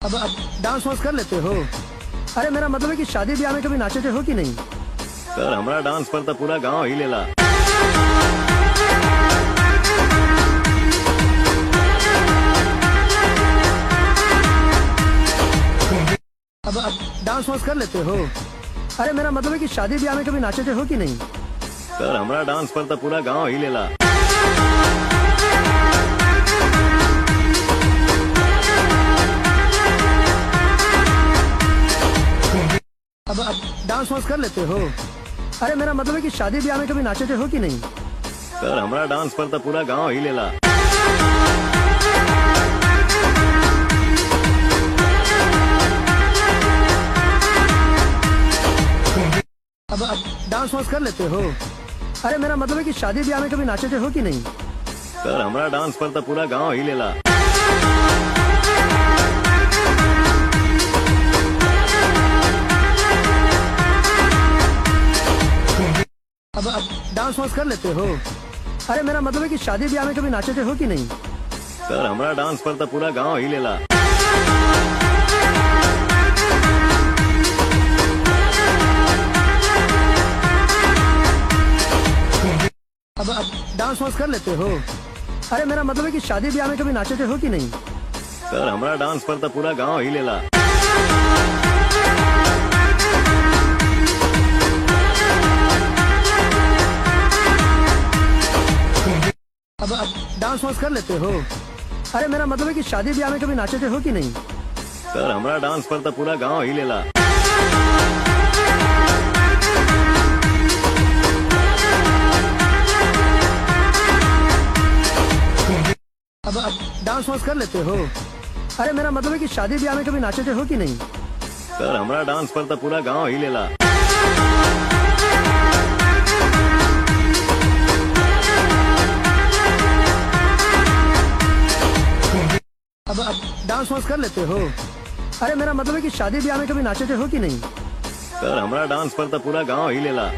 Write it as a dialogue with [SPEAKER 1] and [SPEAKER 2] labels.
[SPEAKER 1] अब डांस वांस कर लेते हो? अरे मेरा मतलब है कि शादी ब्याह में कभी नाचे हो कि नहीं?
[SPEAKER 2] सर हमारा डांस पर तो पूरा गांव ही लेला।
[SPEAKER 1] अब डांस वांस कर लेते हो? अरे मेरा मतलब है कि शादी ब्याह में कभी नाचे हो कि नहीं?
[SPEAKER 2] सर हमारा डांस पर तो पूरा गांव ही लेला।
[SPEAKER 1] अब डांस वांस कर लेते हो? अरे मेरा मतलब है कि शादी ब्याह में कभी नाचे हो कि नहीं?
[SPEAKER 2] सर हमारा डांस पर तो पूरा गांव ही लेला।
[SPEAKER 1] अब डांस वांस कर लेते हो? अरे मेरा मतलब है कि शादी ब्याह में कभी नाचे हो कि नहीं?
[SPEAKER 2] सर हमारा डांस पर तो पूरा गांव ही लेला।
[SPEAKER 1] अब डांस वांस कर लेते हो? अरे मेरा मतलब है कि शादी ब्याह में कभी नाचे हो कि नहीं?
[SPEAKER 2] सर हमारा डांस पर तो पूरा गांव ही लेला।
[SPEAKER 1] अब डांस वांस कर लेते हो? अरे मेरा मतलब है कि शादी ब्याह में कभी नाचे हो कि नहीं?
[SPEAKER 2] सर हमारा डांस पर तो पूरा गांव ही लेला।
[SPEAKER 1] अब डांस वांस कर लेते हो? अरे मेरा मतलब है कि शादी ब्याह में कभी नाचे हो कि नहीं?
[SPEAKER 2] सर हमारा डांस पर तो पूरा गांव ही लेला।
[SPEAKER 1] अब डांस वांस कर लेते हो? अरे मेरा मतलब है कि शादी ब्याह में कभी नाचे हो कि नहीं?
[SPEAKER 2] सर हमारा डांस पर तो पूरा गांव ही लेला।
[SPEAKER 1] अब डांस वांस कर लेते हो? अरे मेरा मतलब है कि शादी ब्याह में कभी नाचे हो कि नहीं?
[SPEAKER 2] सर हमारा डांस पर तो पूरा गांव ही लेला।